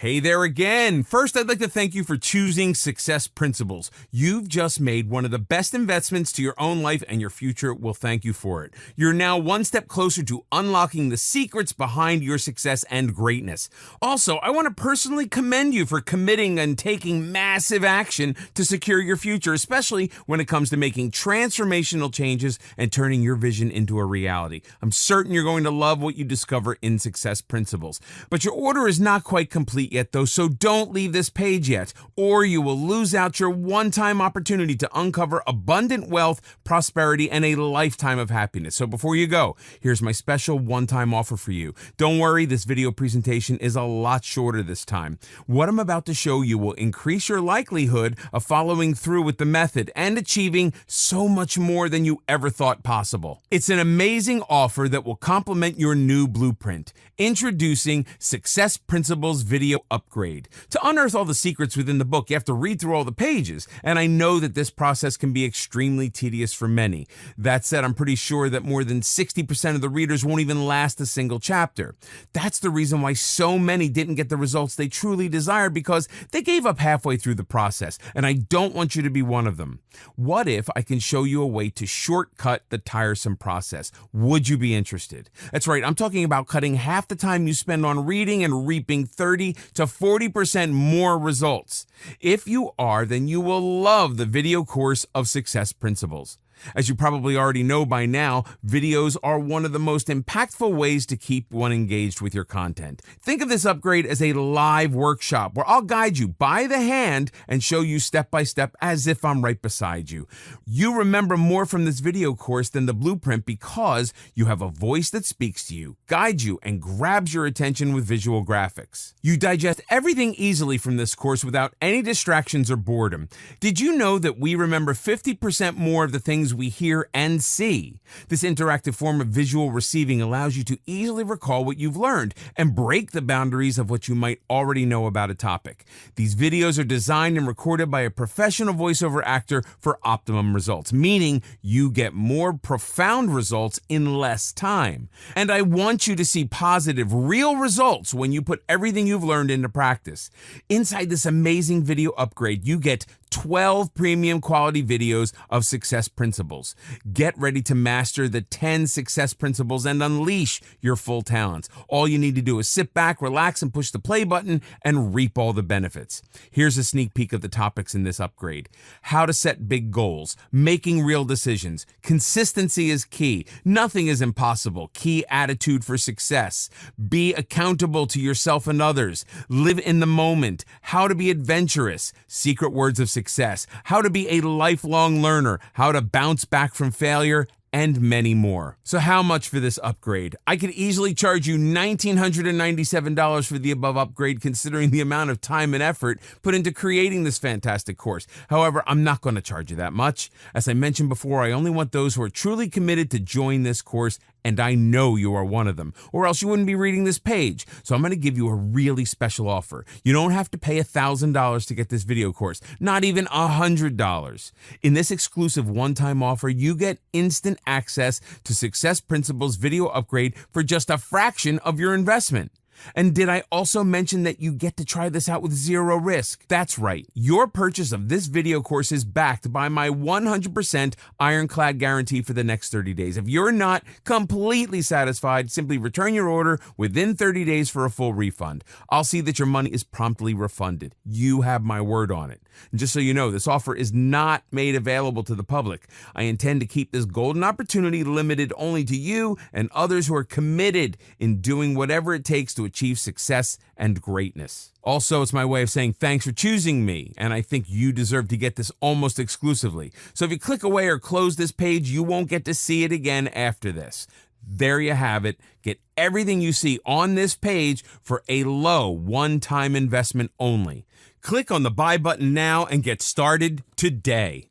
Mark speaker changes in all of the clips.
Speaker 1: Hey there again. First, I'd like to thank you for choosing Success Principles. You've just made one of the best investments to your own life, and your future will thank you for it. You're now one step closer to unlocking the secrets behind your success and greatness. Also, I want to personally commend you for committing and taking massive action to secure your future, especially when it comes to making transformational changes and turning your vision into a reality. I'm certain you're going to love what you discover in Success Principles. But your order is not quite complete yet though, so don't leave this page yet, or you will lose out your one-time opportunity to uncover abundant wealth, prosperity, and a lifetime of happiness. So before you go, here's my special one-time offer for you. Don't worry, this video presentation is a lot shorter this time. What I'm about to show you will increase your likelihood of following through with the method and achieving so much more than you ever thought possible. It's an amazing offer that will complement your new blueprint. Introducing Success Principles Video Upgrade. To unearth all the secrets within the book, you have to read through all the pages, and I know that this process can be extremely tedious for many. That said, I'm pretty sure that more than 60% of the readers won't even last a single chapter. That's the reason why so many didn't get the results they truly desired, because they gave up halfway through the process, and I don't want you to be one of them. What if I can show you a way to shortcut the tiresome process? Would you be interested? That's right, I'm talking about cutting half the time you spend on reading and reaping 30 to 40% more results. If you are, then you will love the video course of Success Principles. As you probably already know by now, videos are one of the most impactful ways to keep one engaged with your content. Think of this upgrade as a live workshop where I'll guide you by the hand and show you step by step as if I'm right beside you. You remember more from this video course than the blueprint because you have a voice that speaks to you, guides you, and grabs your attention with visual graphics. You digest everything easily from this course without any distractions or boredom. Did you know that we remember 50% more of the things we hear and see? This interactive form of visual receiving allows you to easily recall what you've learned and break the boundaries of what you might already know about a topic. These videos are designed and recorded by a professional voiceover actor for optimum results, meaning you get more profound results in less time. And I want you to see positive, real results when you put everything you've learned into practice. Inside this amazing video upgrade, you get 12 premium quality videos of Success Principles. Get ready to master the 10 Success Principles and unleash your full talents. All you need to do is sit back, relax, and push the play button and reap all the benefits. Here's a sneak peek of the topics in this upgrade. How to set big goals, making real decisions, consistency is key, nothing is impossible, key attitude for success, be accountable to yourself and others, live in the moment, how to be adventurous, secret words of success, how to be a lifelong learner, how to bounce back from failure, and many more. So how much for this upgrade? I could easily charge you $1,997 for the above upgrade, considering the amount of time and effort put into creating this fantastic course. However, I'm not going to charge you that much. As I mentioned before, I only want those who are truly committed to join this course, and I know you are one of them, or else you wouldn't be reading this page. So I'm going to give you a really special offer. You don't have to pay $1,000 to get this video course, not even $100. In this exclusive one-time offer, you get instant access to Success Principles video upgrade for just a fraction of your investment. And did I also mention that you get to try this out with zero risk? That's right. Your purchase of this video course is backed by my 100% ironclad guarantee for the next 30 days. If you're not completely satisfied, simply return your order within 30 days for a full refund. I'll see that your money is promptly refunded. You have my word on it. And just so you know, this offer is not made available to the public. I intend to keep this golden opportunity limited only to you and others who are committed in doing whatever it takes to achieve success and greatness. Also, it's my way of saying thanks for choosing me, and I think you deserve to get this almost exclusively. So if you click away or close this page, you won't get to see it again after this. There you have it. Get everything you see on this page for a low one-time investment only. Click on the buy button now and get started today.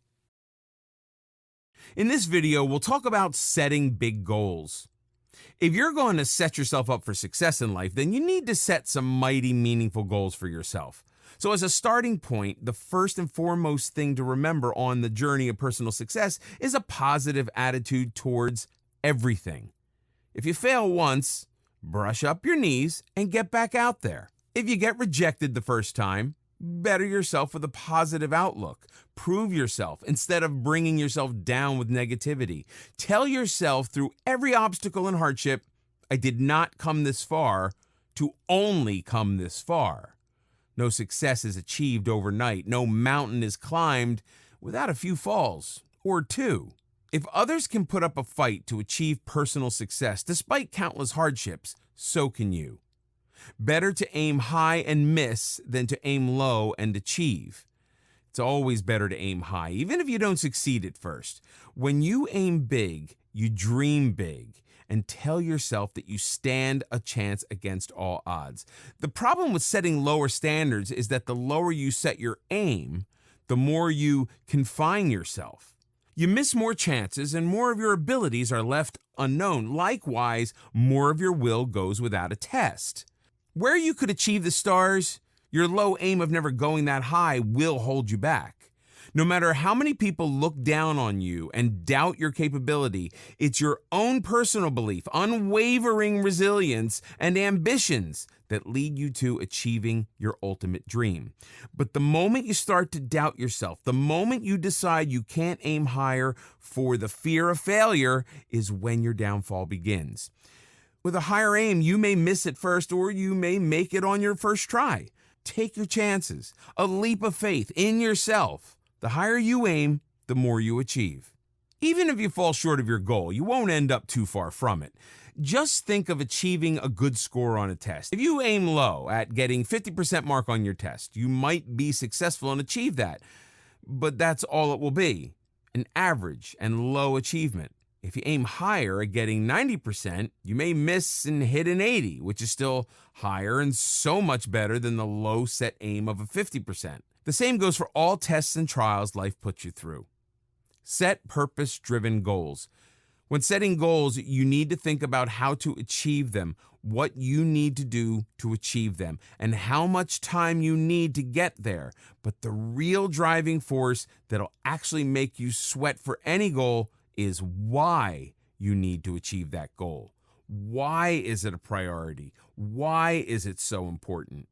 Speaker 1: In this video, we'll talk about setting big goals. If you're going to set yourself up for success in life, then you need to set some mighty meaningful goals for yourself. So as a starting point, the first and foremost thing to remember on the journey of personal success is a positive attitude towards everything. If you fail once, brush up your knees and get back out there. If you get rejected the first time, better yourself with a positive outlook. Prove yourself instead of bringing yourself down with negativity. Tell yourself through every obstacle and hardship, I did not come this far to only come this far. No success is achieved overnight. No mountain is climbed without a few falls, or two. If others can put up a fight to achieve personal success despite countless hardships, so can you. Better to aim high and miss than to aim low and achieve. It's always better to aim high, even if you don't succeed at first. When you aim big, you dream big, and tell yourself that you stand a chance against all odds. The problem with setting lower standards is that the lower you set your aim, the more you confine yourself. You miss more chances and more of your abilities are left unknown. Likewise, more of your will goes without a test. Where you could achieve the stars, your low aim of never going that high will hold you back. No matter how many people look down on you and doubt your capability, it's your own personal belief, unwavering resilience, and ambitions that lead you to achieving your ultimate dream. But the moment you start to doubt yourself, the moment you decide you can't aim higher for the fear of failure, is when your downfall begins. With a higher aim, you may miss it first, or you may make it on your first try. Take your chances, a leap of faith in yourself. The higher you aim, the more you achieve. Even if you fall short of your goal, you won't end up too far from it. Just think of achieving a good score on a test. If you aim low at getting 50% mark on your test, you might be successful and achieve that. But that's all it will be, an average and low achievement. If you aim higher at getting 90%, you may miss and hit an 80, which is still higher and so much better than the low set aim of a 50%. The same goes for all tests and trials life puts you through. Set purpose-driven goals. When setting goals, you need to think about how to achieve them, what you need to do to achieve them, and how much time you need to get there. But the real driving force that'll actually make you sweat for any goal is why you need to achieve that goal. Why is it a priority? Why is it so important?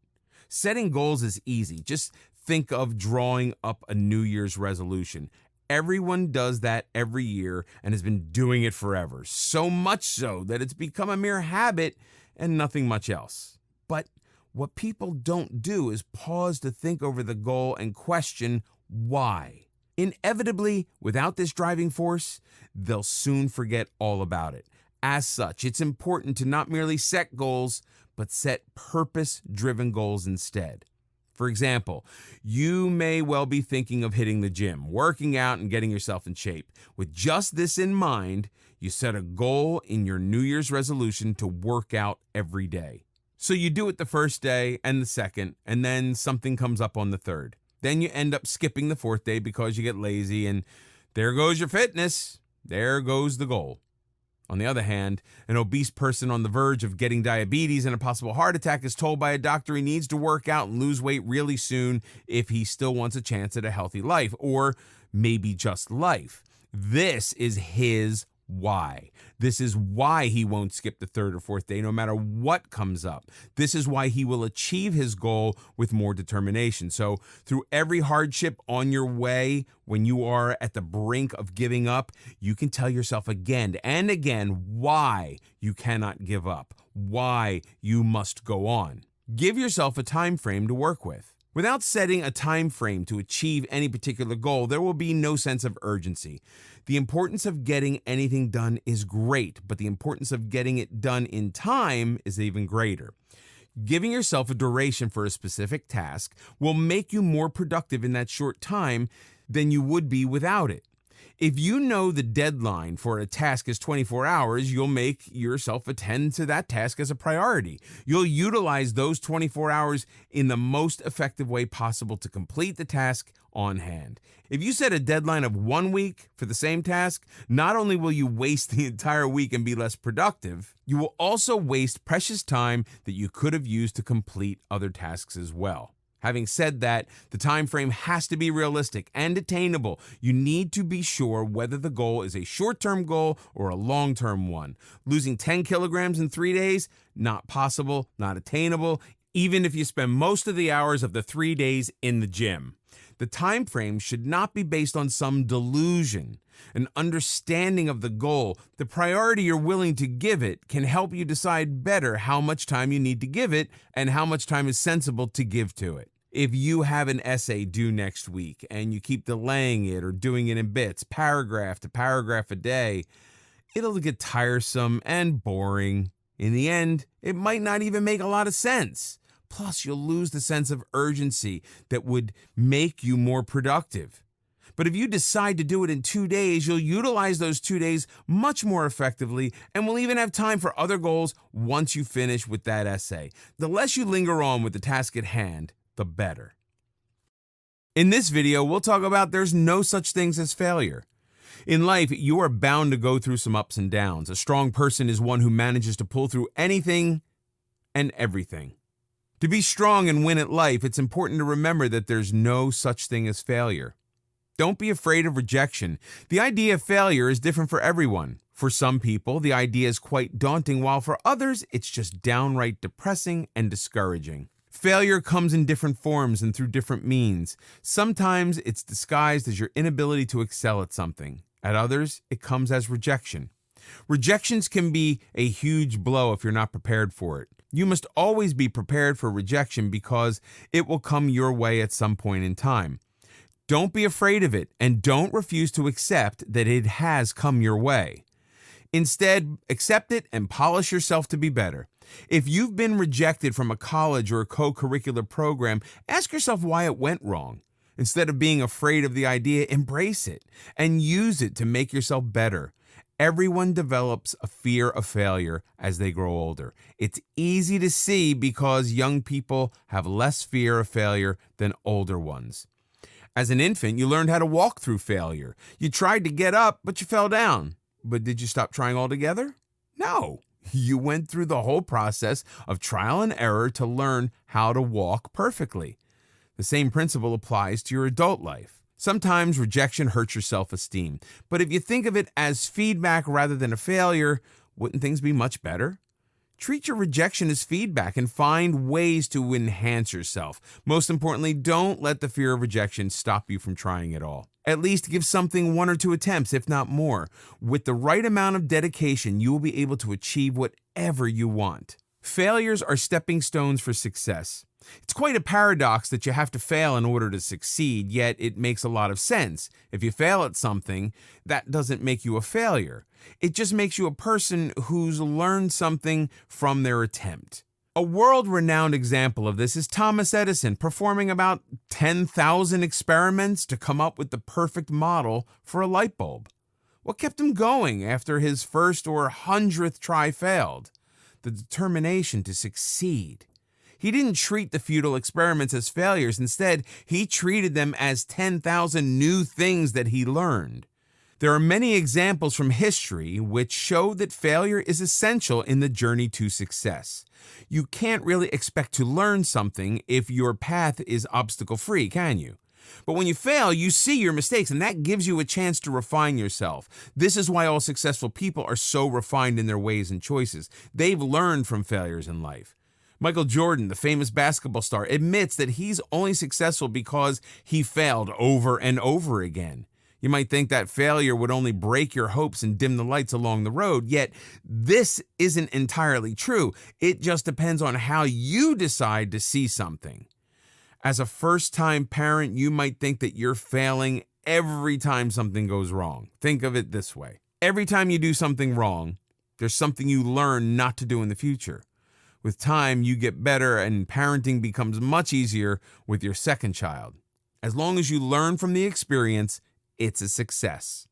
Speaker 1: Setting goals is easy. Just think of drawing up a New Year's resolution. Everyone does that every year and has been doing it forever. So much so that it's become a mere habit and nothing much else. But what people don't do is pause to think over the goal and question why. Inevitably, without this driving force, they'll soon forget all about it. As such, it's important to not merely set goals, but set purpose-driven goals instead. For example, you may well be thinking of hitting the gym, working out, and getting yourself in shape. With just this in mind, you set a goal in your New Year's resolution to work out every day. So you do it the first day and the second, and then something comes up on the third. Then you end up skipping the fourth day because you get lazy, and there goes your fitness. There goes the goal. On the other hand, an obese person on the verge of getting diabetes and a possible heart attack is told by a doctor he needs to work out and lose weight really soon if he still wants a chance at a healthy life, or maybe just life. This is his why. This is why he won't skip the third or fourth day no matter what comes up. This is why he will achieve his goal with more determination. So through every hardship on your way, when you are at the brink of giving up, you can tell yourself again and again why you cannot give up, why you must go on. Give yourself a time frame to work with. Without setting a time frame to achieve any particular goal, there will be no sense of urgency. The importance of getting anything done is great, but the importance of getting it done in time is even greater. Giving yourself a duration for a specific task will make you more productive in that short time than you would be without it. If you know the deadline for a task is 24 hours, you'll make yourself attend to that task as a priority. You'll utilize those 24 hours in the most effective way possible to complete the task on hand. If you set a deadline of 1 week for the same task, not only will you waste the entire week and be less productive, you will also waste precious time that you could have used to complete other tasks as well. Having said that, the time frame has to be realistic and attainable. You need to be sure whether the goal is a short-term goal or a long-term one. Losing 10 kilograms in 3 days? Not possible, not attainable. even if you spend most of the hours of the 3 days in the gym. The time frame should not be based on some delusion. An understanding of the goal, the priority you're willing to give it, can help you decide better how much time you need to give it and how much time is sensible to give to it. If you have an essay due next week and you keep delaying it or doing it in bits, paragraph to paragraph a day, it'll get tiresome and boring. In the end, it might not even make a lot of sense. Plus, you'll lose the sense of urgency that would make you more productive. But if you decide to do it in 2 days, you'll utilize those 2 days much more effectively and will even have time for other goals once you finish with that essay. The less you linger on with the task at hand, the better. In this video, we'll talk about there's no such things as failure. In life, you are bound to go through some ups and downs. A strong person is one who manages to pull through anything and everything. To be strong and win at life, it's important to remember that there's no such thing as failure. Don't be afraid of rejection. The idea of failure is different for everyone. For some people, the idea is quite daunting, while for others, it's just downright depressing and discouraging. Failure comes in different forms and through different means. Sometimes it's disguised as your inability to excel at something. At others, it comes as rejection. Rejections can be a huge blow if you're not prepared for it. You must always be prepared for rejection because it will come your way at some point in time. Don't be afraid of it and don't refuse to accept that it has come your way. Instead, accept it and polish yourself to be better. If you've been rejected from a college or a co-curricular program, ask yourself why it went wrong. Instead of being afraid of the idea, embrace it and use it to make yourself better. Everyone develops a fear of failure as they grow older. It's easy to see because young people have less fear of failure than older ones. As an infant, you learned how to walk through failure. You tried to get up, but you fell down. But did you stop trying altogether? No. You went through the whole process of trial and error to learn how to walk perfectly. The same principle applies to your adult life. Sometimes rejection hurts your self-esteem, but if you think of it as feedback rather than a failure, wouldn't things be much better? Treat your rejection as feedback and find ways to enhance yourself. Most importantly, don't let the fear of rejection stop you from trying at all. At least give something 1 or 2 attempts, if not more. With the right amount of dedication, you will be able to achieve whatever you want. Failures are stepping stones for success. It's quite a paradox that you have to fail in order to succeed, yet it makes a lot of sense. If you fail at something, that doesn't make you a failure. It just makes you a person who's learned something from their attempt. A world-renowned example of this is Thomas Edison performing about 10,000 experiments to come up with the perfect model for a light bulb. What kept him going after his first or 100th try failed? The determination to succeed. He didn't treat the futile experiments as failures. Instead, he treated them as 10,000 new things that he learned. There are many examples from history which show that failure is essential in the journey to success. You can't really expect to learn something if your path is obstacle-free, can you? But when you fail, you see your mistakes, and that gives you a chance to refine yourself. This is why all successful people are so refined in their ways and choices. They've learned from failures in life. Michael Jordan, the famous basketball star, admits that he's only successful because he failed over and over again. You might think that failure would only break your hopes and dim the lights along the road, yet this isn't entirely true. It just depends on how you decide to see something. As a first-time parent, you might think that you're failing every time something goes wrong. Think of it this way. Every time you do something wrong, there's something you learn not to do in the future. With time, you get better and parenting becomes much easier with your second child. As long as you learn from the experience, it's a success.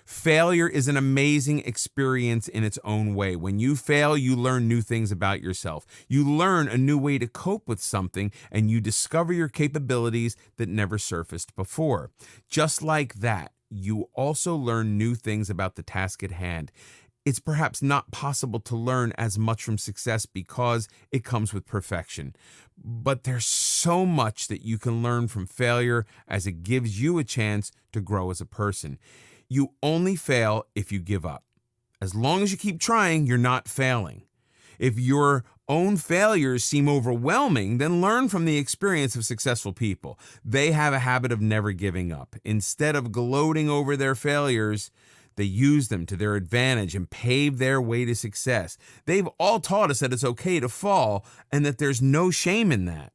Speaker 1: Failure is an amazing experience in its own way. When you fail, you learn new things about yourself. You learn a new way to cope with something, and you discover your capabilities that never surfaced before. Just like that, you also learn new things about the task at hand. It's perhaps not possible to learn as much from success because it comes with perfection. But there's so much that you can learn from failure as it gives you a chance to grow as a person. You only fail if you give up. As long as you keep trying, you're not failing. If your own failures seem overwhelming, then learn from the experience of successful people. They have a habit of never giving up. Instead of gloating over their failures, they use them to their advantage and pave their way to success. They've all taught us that it's okay to fall and that there's no shame in that.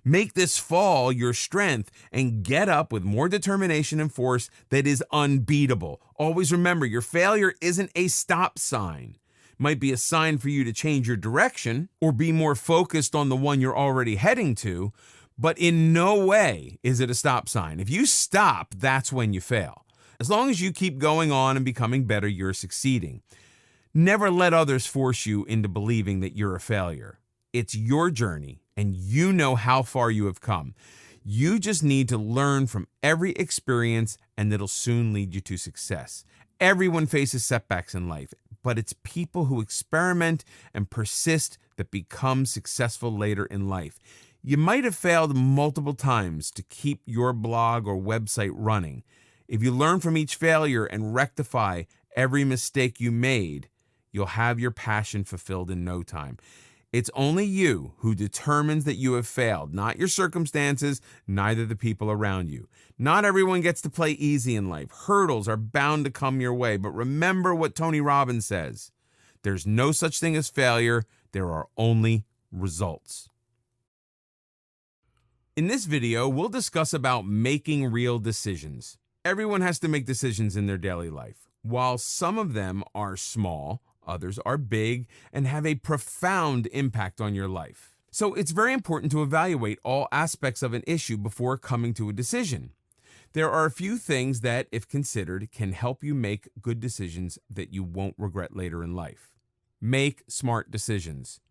Speaker 1: Make this fall your strength and get up with more determination and force that is unbeatable. Always remember, your failure isn't a stop sign. It might be a sign for you to change your direction or be more focused on the one you're already heading to, but in no way is it a stop sign. If you stop, that's when you fail. As long as you keep going on and becoming better, you're succeeding. Never let others force you into believing that you're a failure. It's your journey, and you know how far you have come. You just need to learn from every experience, and it'll soon lead you to success. Everyone faces setbacks in life, but it's people who experiment and persist that become successful later in life. You might have failed multiple times to keep your blog or website running. If you learn from each failure and rectify every mistake you made, you'll have your passion fulfilled in no time. It's only you who determines that you have failed, not your circumstances, neither the people around you. Not everyone gets to play easy in life. Hurdles are bound to come your way, but remember what Tony Robbins says. There's no such thing as failure. There are only results. In this video, we'll discuss about making real decisions. Everyone has to make decisions in their daily life. While some of them are small, others are big and have a profound impact on your life. So it's very important to evaluate all aspects of an issue before coming to a decision. There are a few things that, if considered, can help you make good decisions that you won't regret later in life. Make smart decisions.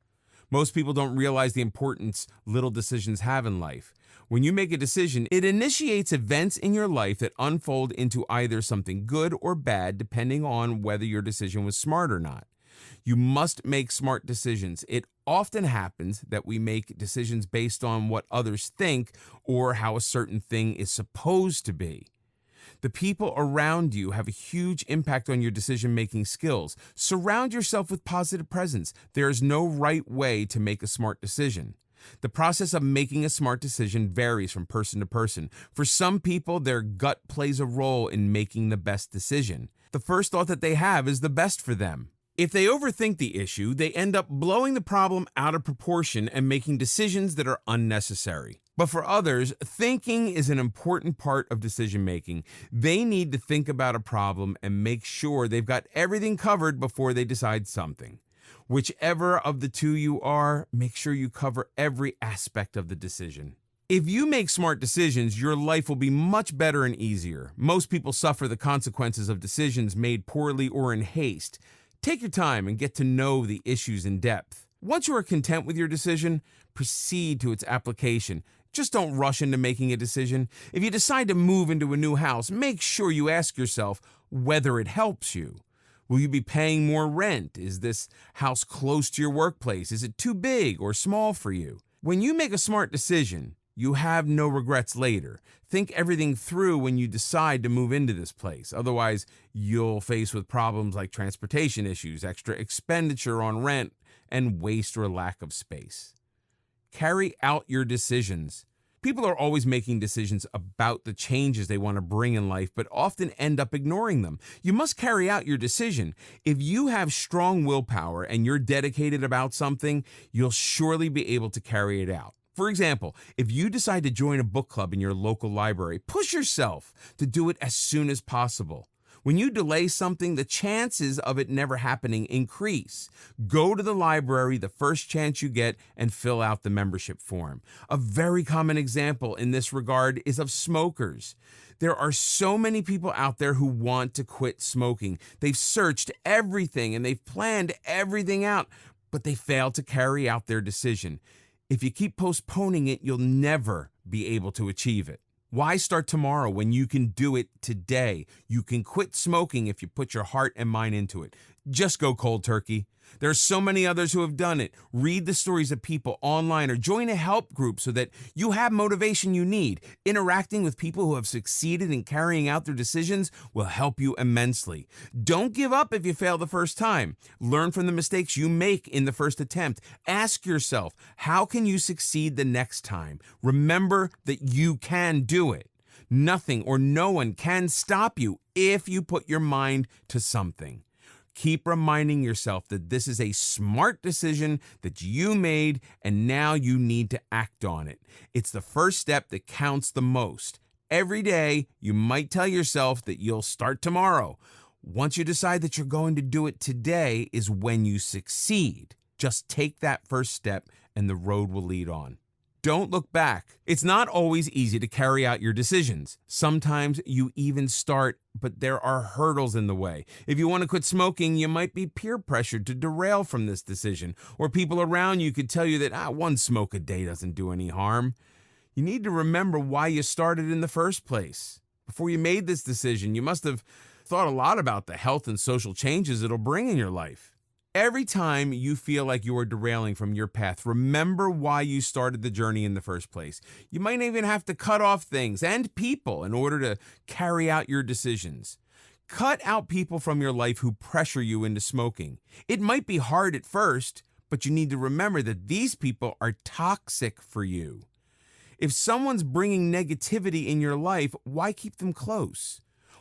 Speaker 1: Most people don't realize the importance little decisions have in life. When you make a decision, it initiates events in your life that unfold into either something good or bad, depending on whether your decision was smart or not. You must make smart decisions. It often happens that we make decisions based on what others think or how a certain thing is supposed to be. The people around you have a huge impact on your decision-making skills. Surround yourself with positive presence. There is no right way to make a smart decision. The process of making a smart decision varies from person to person. For some people, their gut plays a role in making the best decision. The first thought that they have is the best for them. If they overthink the issue, they end up blowing the problem out of proportion and making decisions that are unnecessary. But for others, thinking is an important part of decision-making. They need to think about a problem and make sure they've got everything covered before they decide something. Whichever of the two you are, make sure you cover every aspect of the decision. If you make smart decisions, your life will be much better and easier. Most people suffer the consequences of decisions made poorly or in haste. Take your time and get to know the issues in depth. Once you are content with your decision, proceed to its application. Just don't rush into making a decision. If you decide to move into a new house, make sure you ask yourself whether it helps you. Will you be paying more rent? Is this house close to your workplace? Is it too big or small for you? When you make a smart decision, you have no regrets later. Think everything through when you decide to move into this place. Otherwise, you'll face with problems like transportation issues, extra expenditure on rent, and waste or lack of space. Carry out your decisions. People are always making decisions about the changes they want to bring in life, but often end up ignoring them. You must carry out your decision. If you have strong willpower and you're dedicated about something, you'll surely be able to carry it out. For example, if you decide to join a book club in your local library, push yourself to do it as soon as possible. When you delay something, the chances of it never happening increase. Go to the library the first chance you get and fill out the membership form. A very common example in this regard is of smokers. There are so many people out there who want to quit smoking. They've searched everything and they've planned everything out, but they fail to carry out their decision. If you keep postponing it, you'll never be able to achieve it. Why start tomorrow when you can do it today? You can quit smoking if you put your heart and mind into it. Just go cold turkey. There are so many others who have done it. Read the stories of people online or join a help group so that you have motivation you need. Interacting with people who have succeeded in carrying out their decisions will help you immensely. Don't give up if you fail the first time. Learn from the mistakes you make in the first attempt. Ask yourself, how can you succeed the next time? Remember that you can do it. Nothing or no one can stop you if you put your mind to something. Keep reminding yourself that this is a smart decision that you made and now you need to act on it. It's the first step that counts the most. Every day, you might tell yourself that you'll start tomorrow. Once you decide that you're going to do it today is when you succeed. Just take that first step and the road will lead on. Don't look back. It's not always easy to carry out your decisions. Sometimes you even start, but there are hurdles in the way. If you want to quit smoking, you might be peer pressured to derail from this decision, or people around you could tell you that one smoke a day doesn't do any harm. You need to remember why you started in the first place. Before you made this decision, you must have thought a lot about the health and social changes it'll bring in your life. Every time you feel like you are derailing from your path, remember why you started the journey in the first place. You might even have to cut off things and people in order to carry out your decisions. Cut out people from your life who pressure you into smoking. It might be hard at first, but you need to remember that these people are toxic for you. If someone's bringing negativity in your life, why keep them close?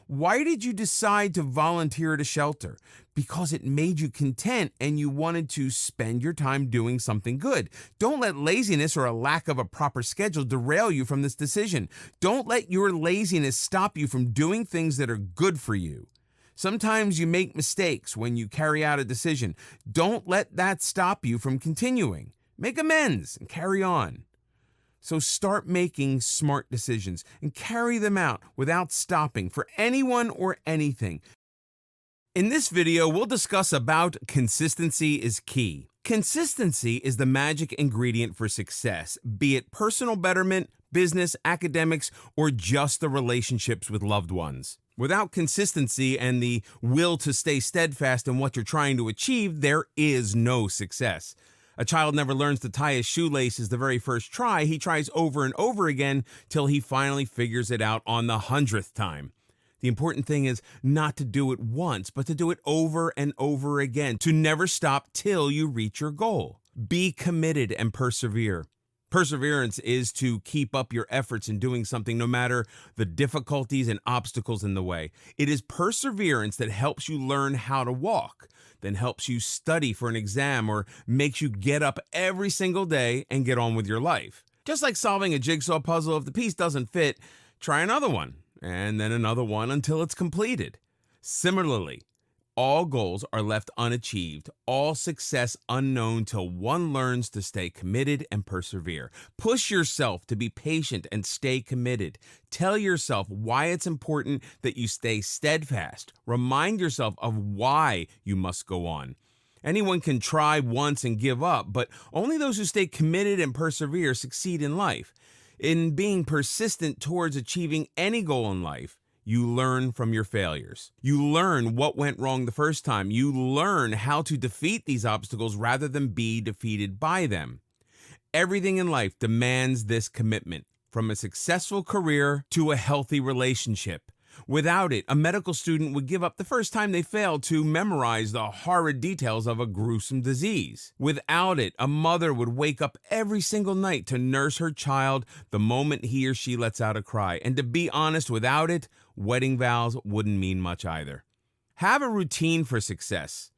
Speaker 1: Why did you decide to volunteer at a shelter? Because it made you content and you wanted to spend your time doing something good. Don't let laziness or a lack of a proper schedule derail you from this decision. Don't let your laziness stop you from doing things that are good for you. Sometimes you make mistakes when you carry out a decision. Don't let that stop you from continuing. Make amends and carry on. So start making smart decisions and carry them out without stopping for anyone or anything. In this video, we'll discuss about consistency is key. Consistency is the magic ingredient for success, be it personal betterment, business, academics, or just the relationships with loved ones. Without consistency and the will to stay steadfast in what you're trying to achieve, there is no success. A child never learns to tie his shoelaces the very first try. He tries over and over again till he finally figures it out on the 100th time. The important thing is not to do it once, but to do it over and over again, to never stop till you reach your goal. Be committed and persevere. Perseverance is to keep up your efforts in doing something no matter the difficulties and obstacles in the way. It is perseverance that helps you learn how to walk, then helps you study for an exam, or makes you get up every single day and get on with your life. Just like solving a jigsaw puzzle, if the piece doesn't fit, try another one, and then another one until it's completed. Similarly, all goals are left unachieved, all success unknown till one learns to stay committed and persevere. Push yourself to be patient and stay committed. Tell yourself why it's important that you stay steadfast. Remind yourself of why you must go on. Anyone can try once and give up, but only those who stay committed and persevere succeed in life. In being persistent towards achieving any goal in life, you learn from your failures. You learn what went wrong the first time. You learn how to defeat these obstacles rather than be defeated by them. Everything in life demands this commitment, from a successful career to a healthy relationship. Without it, a medical student would give up the first time they failed to memorize the horrid details of a gruesome disease. Without it, a mother would wake up every single night to nurse her child the moment he or she lets out a cry. And to be honest, without it, wedding vows wouldn't mean much either. Have a routine for success.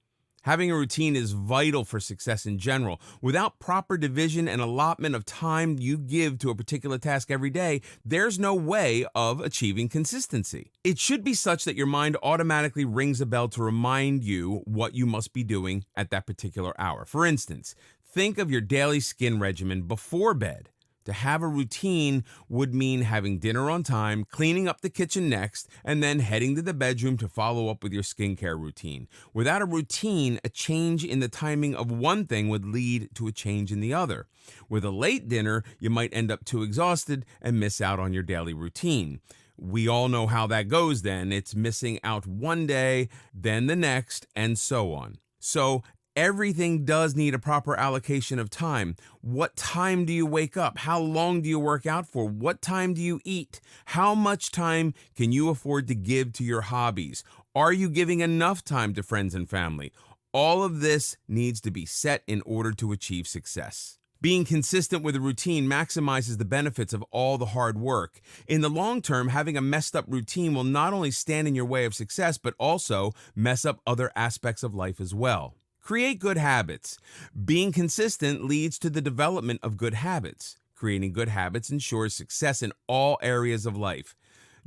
Speaker 1: Having a routine is vital for success in general. Without proper division and allotment of time you give to a particular task every day, there's no way of achieving consistency. It should be such that your mind automatically rings a bell to remind you what you must be doing at that particular hour. For instance, think of your daily skin regimen before bed. To have a routine would mean having dinner on time, cleaning up the kitchen next, and then heading to the bedroom to follow up with your skincare routine. Without a routine, a change in the timing of one thing would lead to a change in the other. With a late dinner, you might end up too exhausted and miss out on your daily routine. We all know how that goes then. It's missing out one day, then the next, and so on. So Everything does need a proper allocation of time. What time do you wake up? How long do you work out for? What time do you eat? How much time can you afford to give to your hobbies? Are you giving enough time to friends and family? All of this needs to be set in order to achieve success. Being consistent with a routine maximizes the benefits of all the hard work. In the long term, having a messed up routine will not only stand in your way of success, but also mess up other aspects of life as well. Create good habits. Being consistent leads to the development of good habits. Creating good habits ensures success in all areas of life.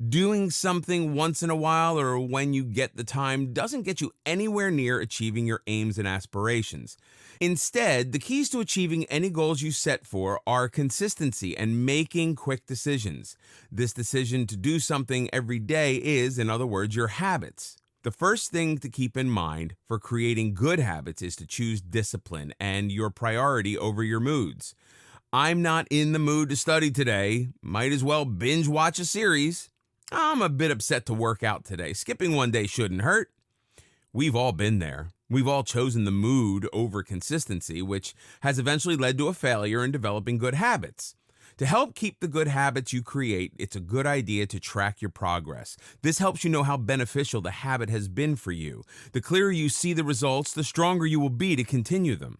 Speaker 1: Doing something once in a while or when you get the time doesn't get you anywhere near achieving your aims and aspirations. Instead, the keys to achieving any goals you set for are consistency and making quick decisions. This decision to do something every day is, in other words, your habits. The first thing to keep in mind for creating good habits is to choose discipline and your priority over your moods. I'm not in the mood to study today. Might as well binge watch a series. I'm a bit upset to work out today. Skipping one day shouldn't hurt. We've all been there. We've all chosen the mood over consistency, which has eventually led to a failure in developing good habits. To help keep the good habits you create, it's a good idea to track your progress. This helps you know how beneficial the habit has been for you. The clearer you see the results, the stronger you will be to continue them.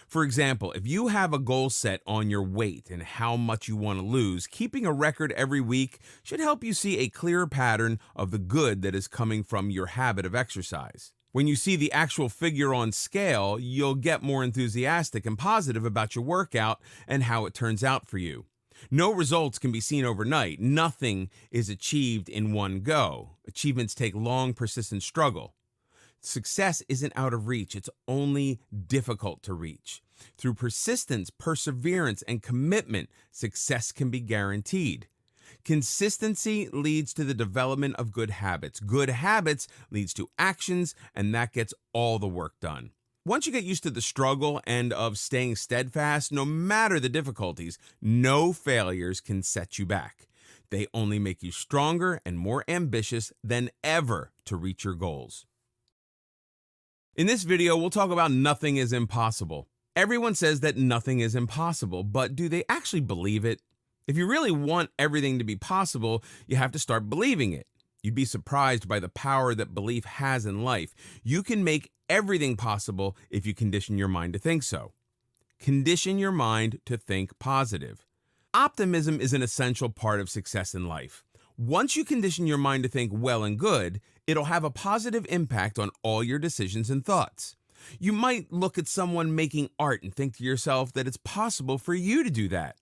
Speaker 1: For example, if you have a goal set on your weight and how much you want to lose, keeping a record every week should help you see a clearer pattern of the good that is coming from your habit of exercise. When you see the actual figure on scale, you'll get more enthusiastic and positive about your workout and how it turns out for you. No results can be seen overnight. Nothing is achieved in one go. Achievements take long, persistent struggle. Success isn't out of reach. It's only difficult to reach. Through persistence, perseverance, and commitment, success can be guaranteed. Consistency leads to the development of good habits. Good habits leads to actions, and that gets all the work done. Once you get used to the struggle and of staying steadfast, no matter the difficulties, no failures can set you back. They only make you stronger and more ambitious than ever to reach your goals. In this video, we'll talk about nothing is impossible. Everyone says that nothing is impossible, but do they actually believe it? If you really want everything to be possible, you have to start believing it. You'd be surprised by the power that belief has in life. You can make everything possible if you condition your mind to think so. Condition your mind to think positive. Optimism is an essential part of success in life. Once you condition your mind to think well and good, it'll have a positive impact on all your decisions and thoughts. You might look at someone making art and think to yourself that it's possible for you to do that.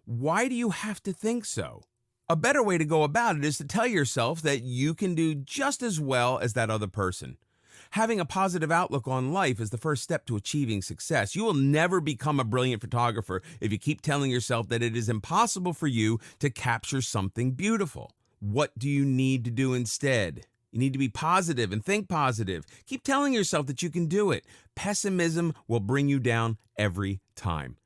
Speaker 1: Why do you have to think so? A better way to go about it is to tell yourself that you can do just as well as that other person. Having a positive outlook on life is the first step to achieving success. You will never become a brilliant photographer if you keep telling yourself that it is impossible for you to capture something beautiful. What do you need to do instead? You need to be positive and think positive. Keep telling yourself that you can do it. Pessimism will bring you down every time.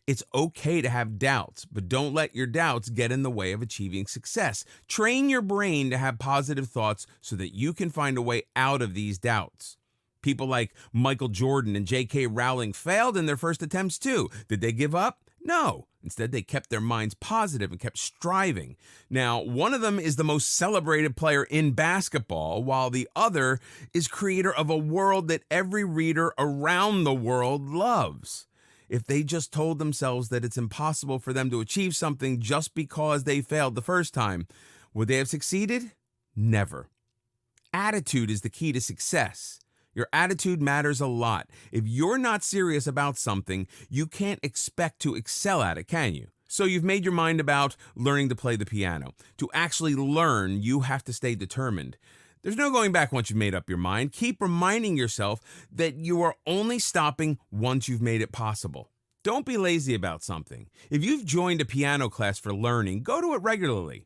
Speaker 1: It's okay to have doubts, but don't let your doubts get in the way of achieving success. Train your brain to have positive thoughts so that you can find a way out of these doubts. People like Michael Jordan and J.K. Rowling failed in their first attempts too. Did they give up? No. Instead, they kept their minds positive and kept striving. Now, one of them is the most celebrated player in basketball, while the other is creator of a world that every reader around the world loves. If they just told themselves that it's impossible for them to achieve something just because they failed the first time, would they have succeeded? Never. Attitude is the key to success. Your attitude matters a lot. If you're not serious about something, you can't expect to excel at it, can you? So you've made your mind about learning to play the piano. To actually learn, you have to stay determined. There's no going back once you've made up your mind. Keep reminding yourself that you are only stopping once you've made it possible. Don't be lazy about something. If you've joined a piano class for learning, go to it regularly.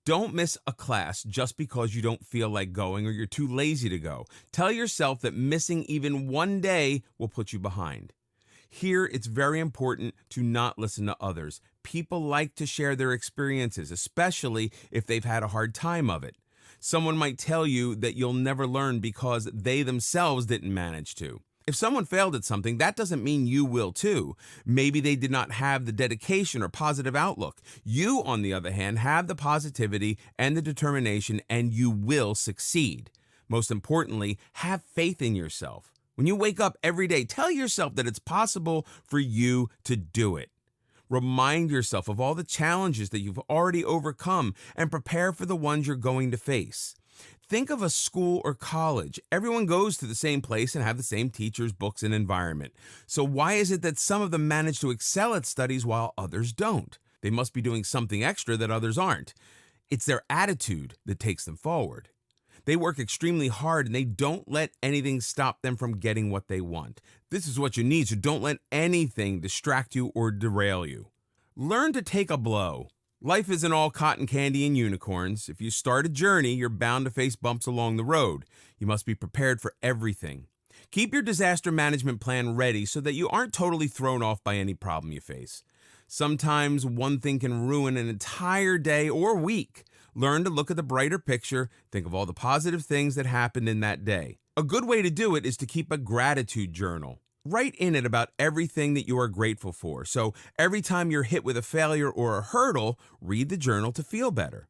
Speaker 1: Don't miss a class just because you don't feel like going or you're too lazy to go. Tell yourself that missing even one day will put you behind. Here, it's very important to not listen to others. People like to share their experiences, especially if they've had a hard time of it. Someone might tell you that you'll never learn because they themselves didn't manage to. If someone failed at something, that doesn't mean you will too. Maybe they did not have the dedication or positive outlook. You, on the other hand, have the positivity and the determination, and you will succeed. Most importantly, have faith in yourself. When you wake up every day, tell yourself that it's possible for you to do it. Remind yourself of all the challenges that you've already overcome and prepare for the ones you're going to face. Think of a school or college. Everyone goes to the same place and have the same teachers, books, and environment. So why is it that some of them manage to excel at studies while others don't? They must be doing something extra that others aren't. It's their attitude that takes them forward. They work extremely hard and they don't let anything stop them from getting what they want. This is what you need, so don't let anything distract you or derail you. Learn to take a blow. Life isn't all cotton candy and unicorns. If you start a journey, you're bound to face bumps along the road. You must be prepared for everything. Keep your disaster management plan ready so that you aren't totally thrown off by any problem you face. Sometimes one thing can ruin an entire day or week. Learn to look at the brighter picture. Think of all the positive things that happened in that day. A good way to do it is to keep a gratitude journal. Write in it about everything that you are grateful for. So every time you're hit with a failure or a hurdle, read the journal to feel better.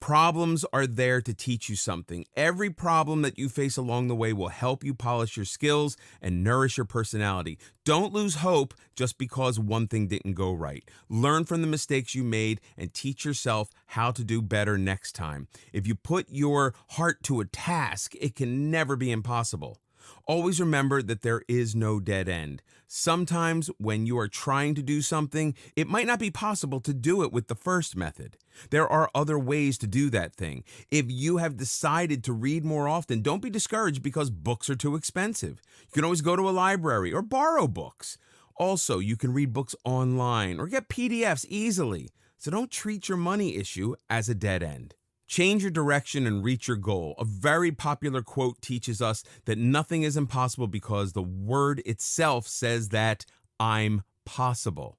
Speaker 1: Problems are there to teach you something. Every problem that you face along the way will help you polish your skills and nourish your personality. Don't lose hope just because one thing didn't go right. Learn from the mistakes you made and teach yourself how to do better next time. If you put your heart to a task, it can never be impossible. Always remember that there is no dead end. Sometimes when you are trying to do something, it might not be possible to do it with the first method. There are other ways to do that thing. If you have decided to read more often, don't be discouraged because books are too expensive. You can always go to a library or borrow books. Also, you can read books online or get PDFs easily. So don't treat your money issue as a dead end. Change your direction and reach your goal. A very popular quote teaches us that nothing is impossible because the word itself says that I'm possible.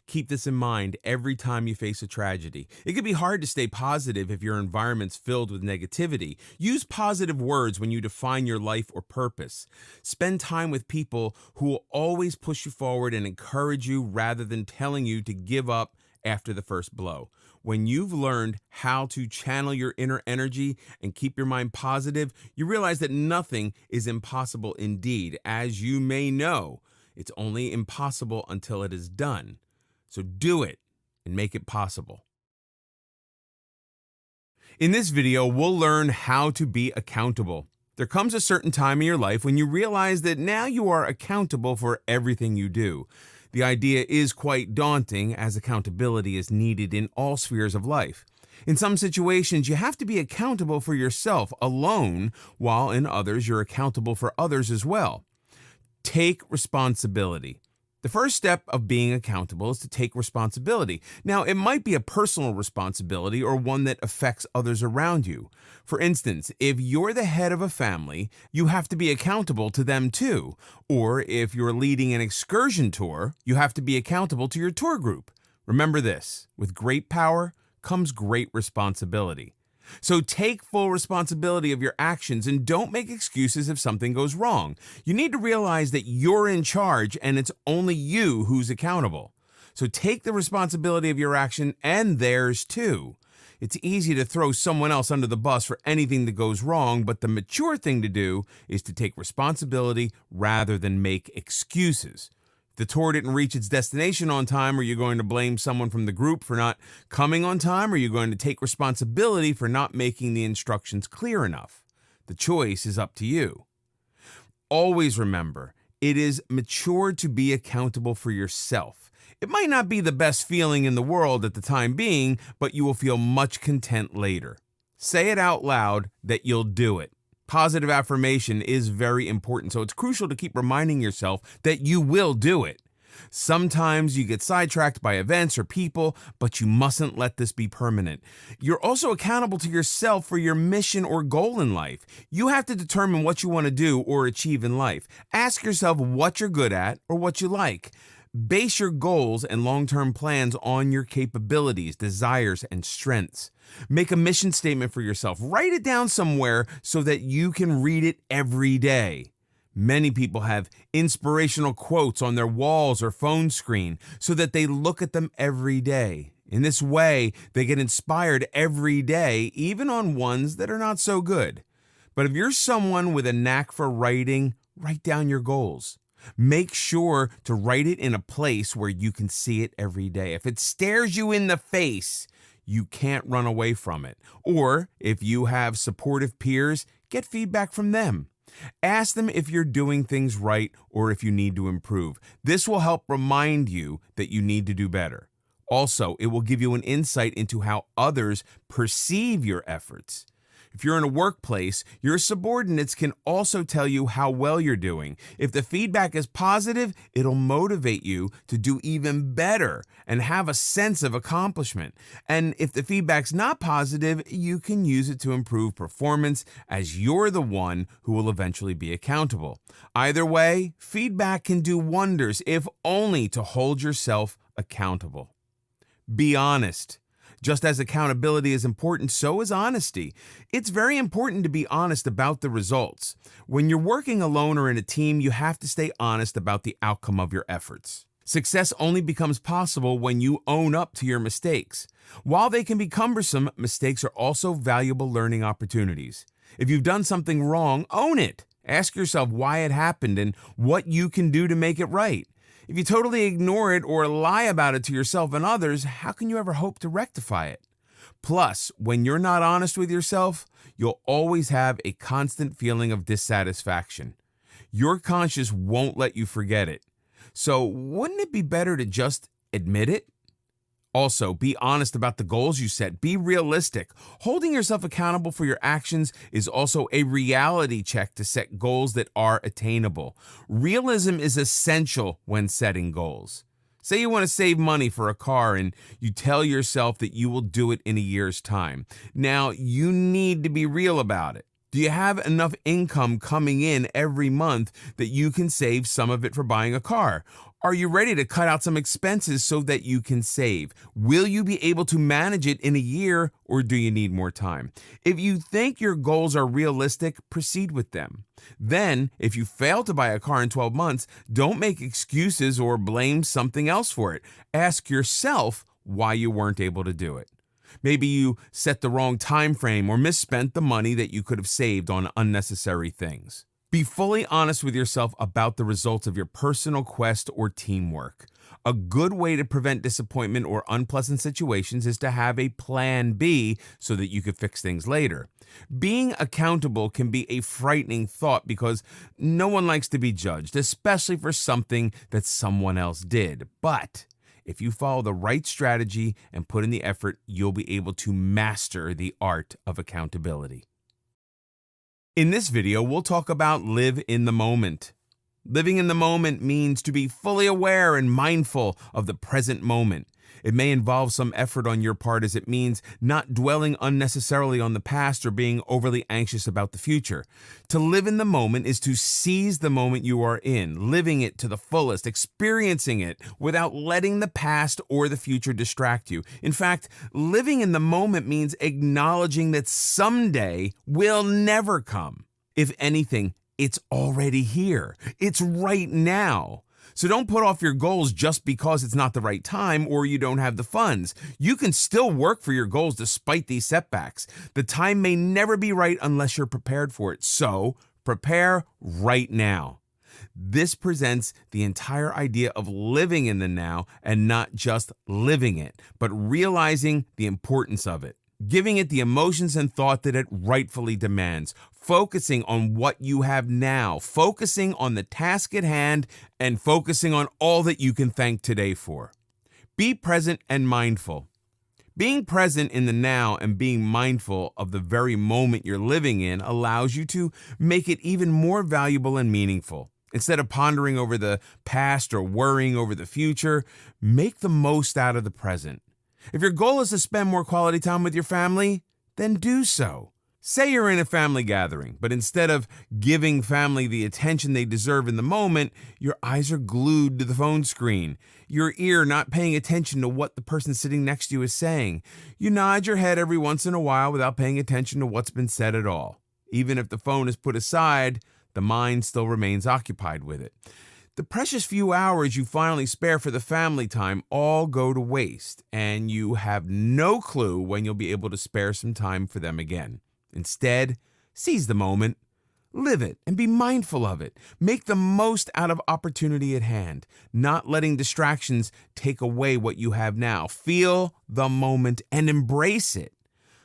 Speaker 1: Keep this in mind every time you face a tragedy. It can be hard to stay positive if your environment's filled with negativity. Use positive words when you define your life or purpose. Spend time with people who will always push you forward and encourage you rather than telling you to give up after the first blow. When you've learned how to channel your inner energy and keep your mind positive, you realize that nothing is impossible indeed. As you may know, it's only impossible until it is done. So do it and make it possible. In this video, we'll learn how to be accountable. There comes a certain time in your life when you realize that now you are accountable for everything you do. The idea is quite daunting, as accountability is needed in all spheres of life. In some situations, you have to be accountable for yourself alone, while in others, you're accountable for others as well. Take responsibility. The first step of being accountable is to take responsibility. Now, it might be a personal responsibility or one that affects others around you. For instance, if you're the head of a family, you have to be accountable to them too. Or if you're leading an excursion tour, you have to be accountable to your tour group. Remember this, with great power comes great responsibility. So take full responsibility of your actions and don't make excuses if something goes wrong. You need to realize that you're in charge and it's only you who's accountable. So take the responsibility of your action and theirs too. It's easy to throw someone else under the bus for anything that goes wrong, but the mature thing to do is to take responsibility rather than make excuses. If the tour didn't reach its destination on time, are you going to blame someone from the group for not coming on time, or are you going to take responsibility for not making the instructions clear enough? The choice is up to you. Always remember, it is mature to be accountable for yourself. It might not be the best feeling in the world at the time being, but you will feel much content later. Say it out loud that you'll do it. Positive affirmation is very important, so it's crucial to keep reminding yourself that you will do it. Sometimes you get sidetracked by events or people, but you mustn't let this be permanent. You're also accountable to yourself for your mission or goal in life. You have to determine what you want to do or achieve in life. Ask yourself what you're good at or what you like. Base your goals and long-term plans on your capabilities, desires, and strengths. Make a mission statement for yourself. Write it down somewhere so that you can read it every day. Many people have inspirational quotes on their walls or phone screen so that they look at them every day. In this way, they get inspired every day, even on ones that are not so good. But if you're someone with a knack for writing, write down your goals. Make sure to write it in a place where you can see it every day. If it stares you in the face, you can't run away from it. Or if you have supportive peers, get feedback from them. Ask them if you're doing things right or if you need to improve. This will help remind you that you need to do better. Also, it will give you an insight into how others perceive your efforts. If you're in a workplace, your subordinates can also tell you how well you're doing. If the feedback is positive, it'll motivate you to do even better and have a sense of accomplishment. And if the feedback's not positive, you can use it to improve performance, as you're the one who will eventually be accountable. Either way, feedback can do wonders, if only to hold yourself accountable. Be honest. Just as accountability is important, so is honesty. It's very important to be honest about the results. When you're working alone or in a team, you have to stay honest about the outcome of your efforts. Success only becomes possible when you own up to your mistakes. While they can be cumbersome, mistakes are also valuable learning opportunities. If you've done something wrong, own it. Ask yourself why it happened and what you can do to make it right. If you totally ignore it or lie about it to yourself and others, how can you ever hope to rectify it? Plus, when you're not honest with yourself, you'll always have a constant feeling of dissatisfaction. Your conscience won't let you forget it. So, wouldn't it be better to just admit it? Also, be honest about the goals you set. Be realistic. Holding yourself accountable for your actions is also a reality check to set goals that are attainable. Realism is essential when setting goals. Say you want to save money for a car and you tell yourself that you will do it in a year's time. Now, you need to be real about it. Do you have enough income coming in every month that you can save some of it for buying a car? Are you ready to cut out some expenses so that you can save? Will you be able to manage it in a year, or do you need more time? If you think your goals are realistic, proceed with them. Then, if you fail to buy a car in 12 months, don't make excuses or blame something else for it. Ask yourself why you weren't able to do it. Maybe you set the wrong time frame or misspent the money that you could have saved on unnecessary things. Be fully honest with yourself about the results of your personal quest or teamwork. A good way to prevent disappointment or unpleasant situations is to have a plan B so that you could fix things later. Being accountable can be a frightening thought because no one likes to be judged, especially for something that someone else did. But if you follow the right strategy and put in the effort, you'll be able to master the art of accountability. In this video, we'll talk about live in the moment. Living in the moment means to be fully aware and mindful of the present moment. It may involve some effort on your part, as it means not dwelling unnecessarily on the past or being overly anxious about the future. To live in the moment is to seize the moment you are in, living it to the fullest, experiencing it without letting the past or the future distract you. In fact, living in the moment means acknowledging that someday will never come. If anything, it's already here. It's right now. So don't put off your goals just because it's not the right time or you don't have the funds. You can still work for your goals despite these setbacks. The time may never be right unless you're prepared for it. So prepare right now. This presents the entire idea of living in the now and not just living it, but realizing the importance of it. Giving it the emotions and thought that it rightfully demands, focusing on what you have now, focusing on the task at hand, and focusing on all that you can thank today for. Be present and mindful. Being present in the now and being mindful of the very moment you're living in allows you to make it even more valuable and meaningful. Instead of pondering over the past or worrying over the future, make the most out of the present. If your goal is to spend more quality time with your family, then do so. Say you're in a family gathering, but instead of giving family the attention they deserve in the moment, your eyes are glued to the phone screen, your ear not paying attention to what the person sitting next to you is saying. You nod your head every once in a while without paying attention to what's been said at all. Even if the phone is put aside, the mind still remains occupied with it. The precious few hours you finally spare for the family time all go to waste, and you have no clue when you'll be able to spare some time for them again. Instead, seize the moment, live it, and be mindful of it. Make the most out of opportunity at hand, not letting distractions take away what you have now. Feel the moment and embrace it.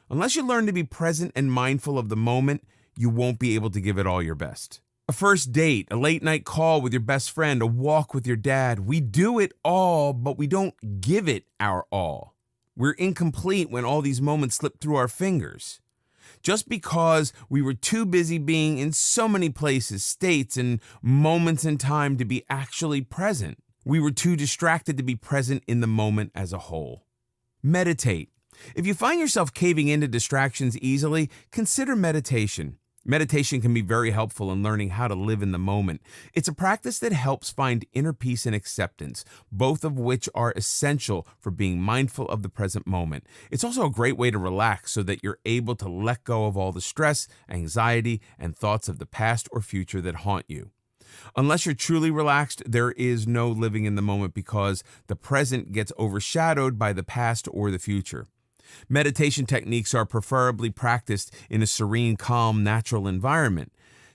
Speaker 1: Unless you learn to be present and mindful of the moment, you won't be able to give it all your best. A first date, a late night call with your best friend, a walk with your dad. We do it all, but we don't give it our all. We're incomplete when all these moments slip through our fingers. Just because we were too busy being in so many places, states, and moments in time to be actually present. We were too distracted to be present in the moment as a whole. Meditate. If you find yourself caving into distractions easily, consider meditation. Meditation can be very helpful in learning how to live in the moment. It's a practice that helps find inner peace and acceptance, both of which are essential for being mindful of the present moment. It's also a great way to relax so that you're able to let go of all the stress, anxiety, and thoughts of the past or future that haunt you. Unless you're truly relaxed, there is no living in the moment because the present gets overshadowed by the past or the future. Meditation techniques are preferably practiced in a serene, calm, natural environment.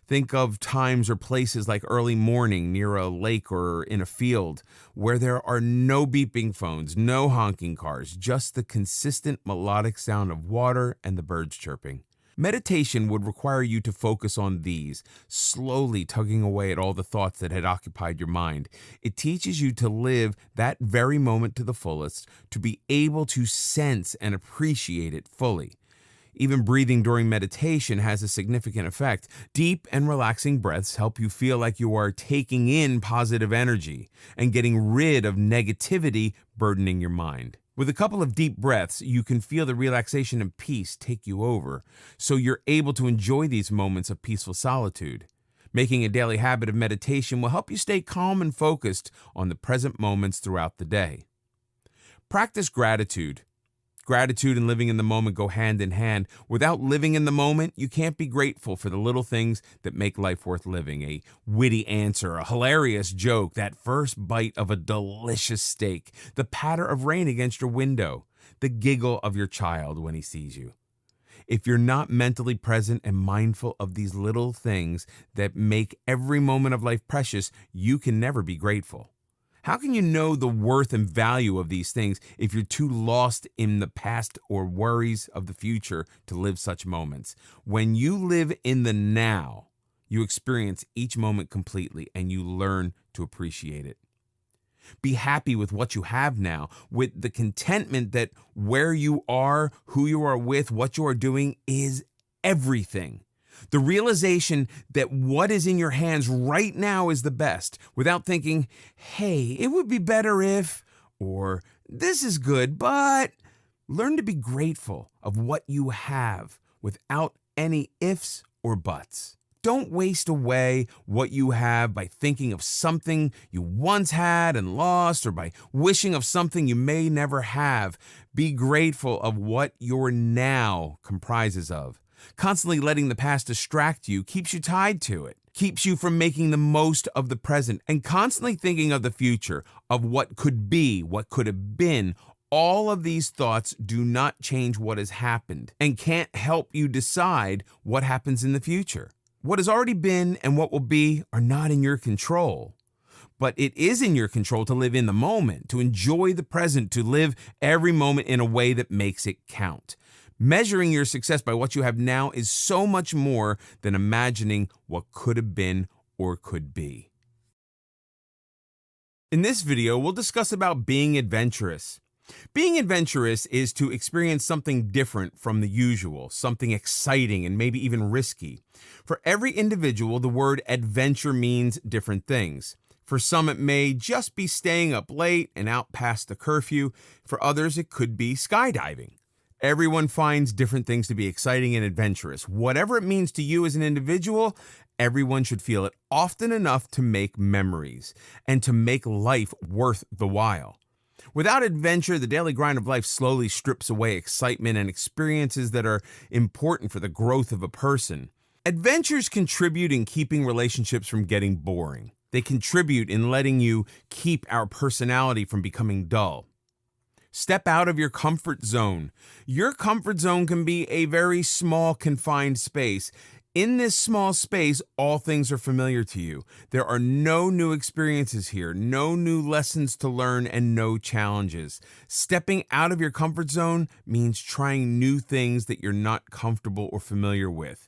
Speaker 1: Think of times or places like early morning near a lake or in a field where there are no beeping phones, no honking cars, just the consistent melodic sound of water and the birds chirping. Meditation would require you to focus on these, slowly tugging away at all the thoughts that had occupied your mind. It teaches you to live that very moment to the fullest, to be able to sense and appreciate it fully. Even breathing during meditation has a significant effect. Deep and relaxing breaths help you feel like you are taking in positive energy and getting rid of negativity burdening your mind. With a couple of deep breaths, you can feel the relaxation and peace take you over, so you're able to enjoy these moments of peaceful solitude. Making a daily habit of meditation will help you stay calm and focused on the present moments throughout the day. Practice gratitude. Gratitude and living in the moment go hand in hand. Without living in the moment, you can't be grateful for the little things that make life worth living. A witty answer, a hilarious joke, that first bite of a delicious steak, the patter of rain against your window, the giggle of your child when he sees you. If you're not mentally present and mindful of these little things that make every moment of life precious, you can never be grateful. How can you know the worth and value of these things if you're too lost in the past or worries of the future to live such moments? When you live in the now, you experience each moment completely and you learn to appreciate it. Be happy with what you have now, with the contentment that where you are, who you are with, what you are doing is everything. The realization that what is in your hands right now is the best, without thinking, hey, it would be better if, or this is good, but learn to be grateful of what you have without any ifs or buts. Don't waste away what you have by thinking of something you once had and lost, or by wishing of something you may never have. Be grateful of what your now comprises of. Constantly letting the past distract you keeps you tied to it, keeps you from making the most of the present, and constantly thinking of the future, of what could be, what could have been. All of these thoughts do not change what has happened and can't help you decide what happens in the future. What has already been and what will be are not in your control. But it is in your control to live in the moment, to enjoy the present, to live every moment in a way that makes it count. Measuring your success by what you have now is so much more than imagining what could have been or could be. In this video, we'll discuss about being adventurous. Being adventurous is to experience something different from the usual, something exciting and maybe even risky. For every individual, the word adventure means different things. For some, it may just be staying up late and out past the curfew. For others, it could be skydiving. Everyone finds different things to be exciting and adventurous. Whatever it means to you as an individual, everyone should feel it often enough to make memories and to make life worth the while. Without adventure, the daily grind of life slowly strips away excitement and experiences that are important for the growth of a person. Adventures contribute in keeping relationships from getting boring. They contribute in letting you keep our personality from becoming dull. Step out of your comfort zone. Your comfort zone can be a very small, confined space. In this small space, all things are familiar to you. There are no new experiences here, no new lessons to learn, and no challenges. Stepping out of your comfort zone means trying new things that you're not comfortable or familiar with.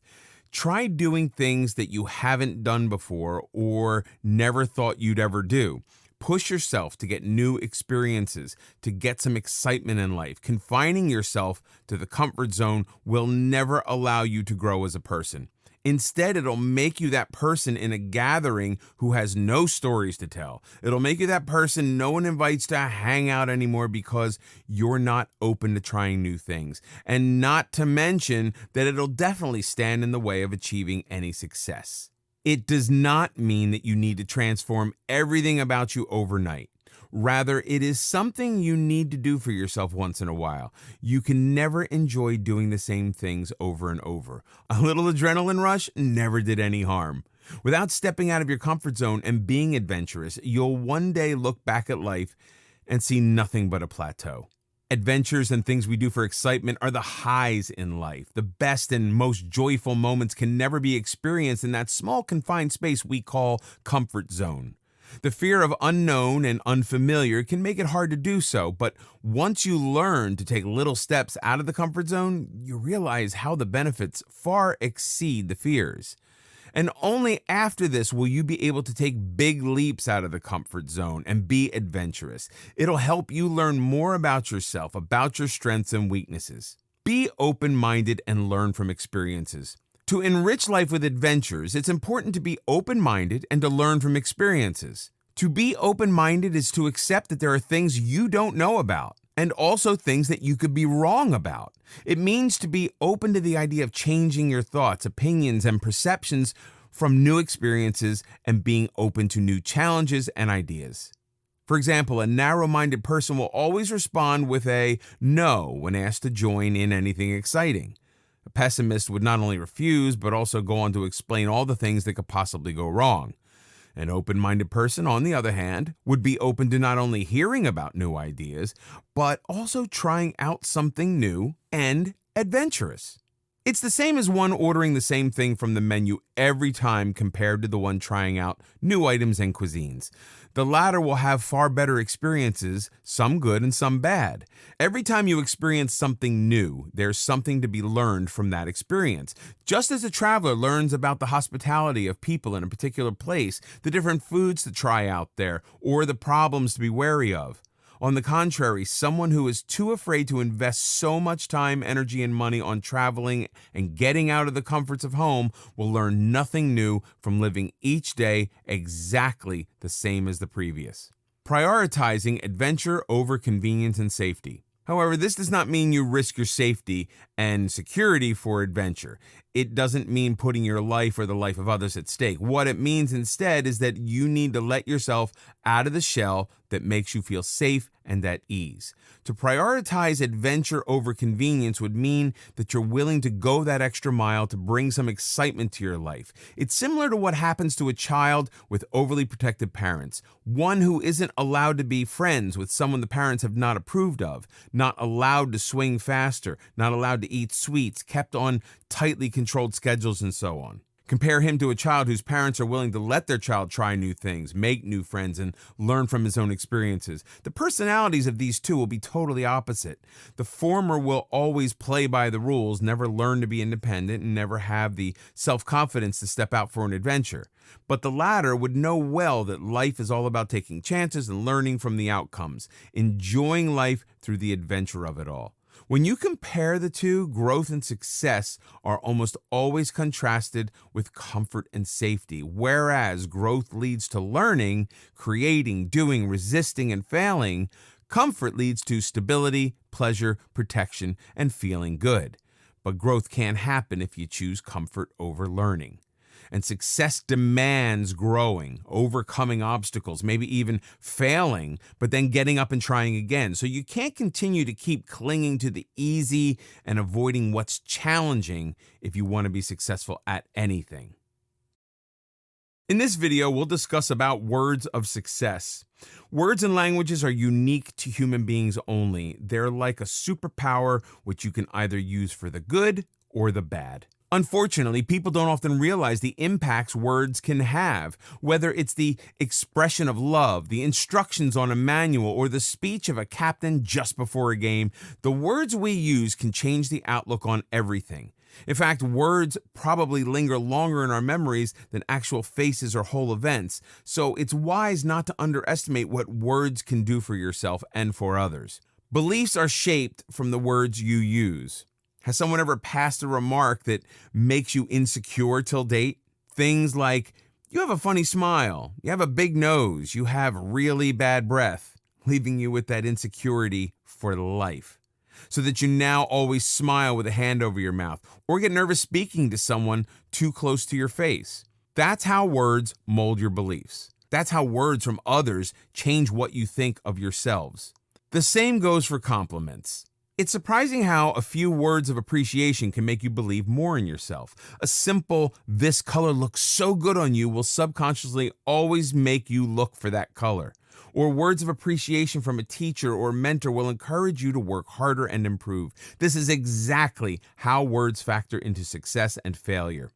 Speaker 1: Try doing things that you haven't done before or never thought you'd ever do. Push yourself to get new experiences, to get some excitement in life. Confining yourself to the comfort zone will never allow you to grow as a person. Instead, it'll make you that person in a gathering who has no stories to tell. It'll make you that person no one invites to hang out anymore because you're not open to trying new things. And not to mention that it'll definitely stand in the way of achieving any success. It does not mean that you need to transform everything about you overnight. Rather, it is something you need to do for yourself once in a while. You can never enjoy doing the same things over and over. A little adrenaline rush never did any harm. Without stepping out of your comfort zone and being adventurous, you'll one day look back at life and see nothing but a plateau. Adventures and things we do for excitement are the highs in life. The best and most joyful moments can never be experienced in that small confined space we call comfort zone. The fear of unknown and unfamiliar can make it hard to do so, but once you learn to take little steps out of the comfort zone, you realize how the benefits far exceed the fears. And only after this will you be able to take big leaps out of the comfort zone and be adventurous. It'll help you learn more about yourself, about your strengths and weaknesses. Be open-minded and learn from experiences. To enrich life with adventures, it's important to be open-minded and to learn from experiences. To be open-minded is to accept that there are things you don't know about, and also things that you could be wrong about. It means to be open to the idea of changing your thoughts, opinions, and perceptions from new experiences and being open to new challenges and ideas. For example, a narrow-minded person will always respond with a no when asked to join in anything exciting. A pessimist would not only refuse, but also go on to explain all the things that could possibly go wrong. An open-minded person, on the other hand, would be open to not only hearing about new ideas, but also trying out something new and adventurous. It's the same as one ordering the same thing from the menu every time compared to the one trying out new items and cuisines. The latter will have far better experiences, some good and some bad. Every time you experience something new, there's something to be learned from that experience. Just as a traveler learns about the hospitality of people in a particular place, the different foods to try out there, or the problems to be wary of. On the contrary, someone who is too afraid to invest so much time, energy, and money on traveling and getting out of the comforts of home will learn nothing new from living each day exactly the same as the previous. Prioritizing adventure over convenience and safety. However, this does not mean you risk your safety and security for adventure. It doesn't mean putting your life or the life of others at stake. What it means instead is that you need to let yourself out of the shell that makes you feel safe and at ease. To prioritize adventure over convenience would mean that you're willing to go that extra mile to bring some excitement to your life. It's similar to what happens to a child with overly protective parents, one who isn't allowed to be friends with someone the parents have not approved of, not allowed to swing faster, not allowed to eat sweets, kept on tightly controlled schedules, and so on. Compare him to a child whose parents are willing to let their child try new things, make new friends, and learn from his own experiences. The personalities of these two will be totally opposite. The former will always play by the rules, never learn to be independent, and never have the self-confidence to step out for an adventure. But the latter would know well that life is all about taking chances and learning from the outcomes, enjoying life through the adventure of it all. When you compare the two, growth and success are almost always contrasted with comfort and safety, whereas growth leads to learning, creating, doing, resisting, and failing. Comfort leads to stability, pleasure, protection, and feeling good. But growth can't happen if you choose comfort over learning. And success demands growing, overcoming obstacles, maybe even failing, but then getting up and trying again. So you can't continue to keep clinging to the easy and avoiding what's challenging if you want to be successful at anything. In this video, we'll discuss about words of success. Words and languages are unique to human beings only. They're like a superpower which you can either use for the good or the bad. Unfortunately, people don't often realize the impacts words can have, whether it's the expression of love, the instructions on a manual, or the speech of a captain just before a game. The words we use can change the outlook on everything. In fact, words probably linger longer in our memories than actual faces or whole events, so it's wise not to underestimate what words can do for yourself and for others. Beliefs are shaped from the words you use. Has someone ever passed a remark that makes you insecure till date? Things like, you have a funny smile, you have a big nose, you have really bad breath, leaving you with that insecurity for life. So that you now always smile with a hand over your mouth or get nervous speaking to someone too close to your face. That's how words mold your beliefs. That's how words from others change what you think of yourselves. The same goes for compliments. It's surprising how a few words of appreciation can make you believe more in yourself. A simple, "this color looks so good on you," will subconsciously always make you look for that color. Or words of appreciation from a teacher or mentor will encourage you to work harder and improve. This is exactly how words factor into success and failure.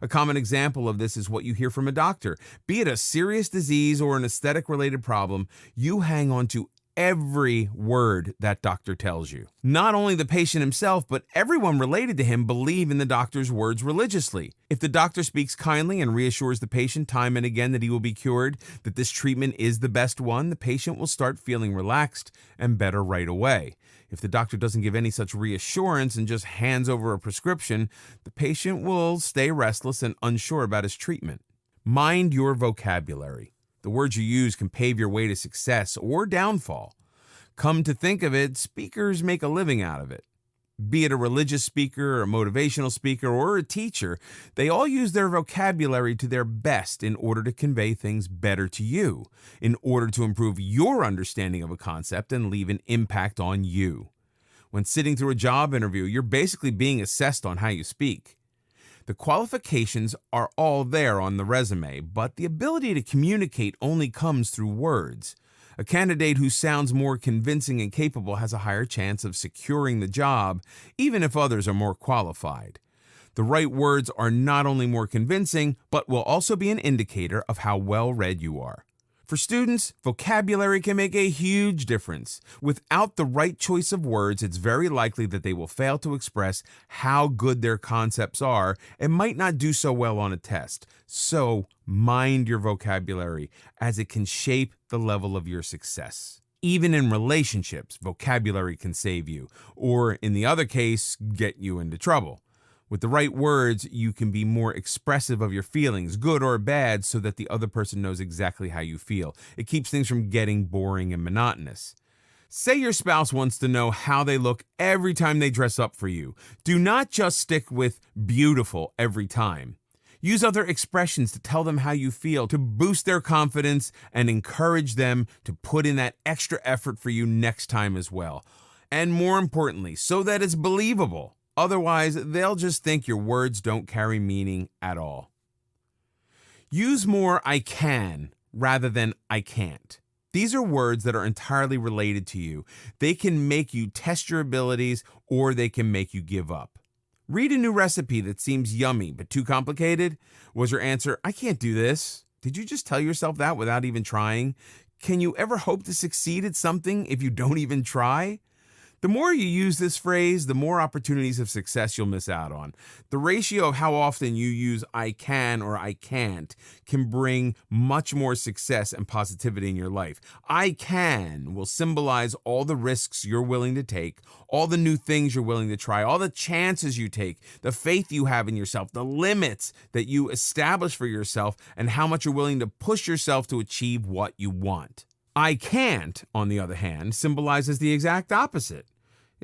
Speaker 1: A common example of this is what you hear from a doctor. Be it a serious disease or an aesthetic-related problem, you hang on to every word that doctor tells you. Not only the patient himself, but everyone related to him believe in the doctor's words religiously. If the doctor speaks kindly and reassures the patient time and again that he will be cured, that this treatment is the best one, the patient will start feeling relaxed and better right away. If the doctor doesn't give any such reassurance and just hands over a prescription, the patient will stay restless and unsure about his treatment. Mind your vocabulary. The words you use can pave your way to success or downfall. Come to think of it, speakers make a living out of it. Be it a religious speaker, a motivational speaker, or a teacher, they all use their vocabulary to their best in order to convey things better to you, in order to improve your understanding of a concept and leave an impact on you. When sitting through a job interview, you're basically being assessed on how you speak. The qualifications are all there on the resume, but the ability to communicate only comes through words. A candidate who sounds more convincing and capable has a higher chance of securing the job, even if others are more qualified. The right words are not only more convincing, but will also be an indicator of how well-read you are. For students, vocabulary can make a huge difference. Without the right choice of words, it's very likely that they will fail to express how good their concepts are and might not do so well on a test. So, mind your vocabulary, as it can shape the level of your success. Even in relationships, vocabulary can save you, or in the other case, get you into trouble. With the right words, you can be more expressive of your feelings, good or bad, so that the other person knows exactly how you feel. It keeps things from getting boring and monotonous. Say your spouse wants to know how they look every time they dress up for you. Do not just stick with beautiful every time. Use other expressions to tell them how you feel, to boost their confidence and encourage them to put in that extra effort for you next time as well. And more importantly, so that it's believable. Otherwise, they'll just think your words don't carry meaning at all. Use more "I can" rather than "I can't." These are words that are entirely related to you. They can make you test your abilities, or they can make you give up. Read a new recipe that seems yummy but too complicated. Was your answer, "I can't do this"? Did you just tell yourself that without even trying? Can you ever hope to succeed at something if you don't even try? The more you use this phrase, the more opportunities of success you'll miss out on. The ratio of how often you use "I can" or "I can't" can bring much more success and positivity in your life. "I can" will symbolize all the risks you're willing to take, all the new things you're willing to try, all the chances you take, the faith you have in yourself, the limits that you establish for yourself, and how much you're willing to push yourself to achieve what you want. "I can't," on the other hand, symbolizes the exact opposite.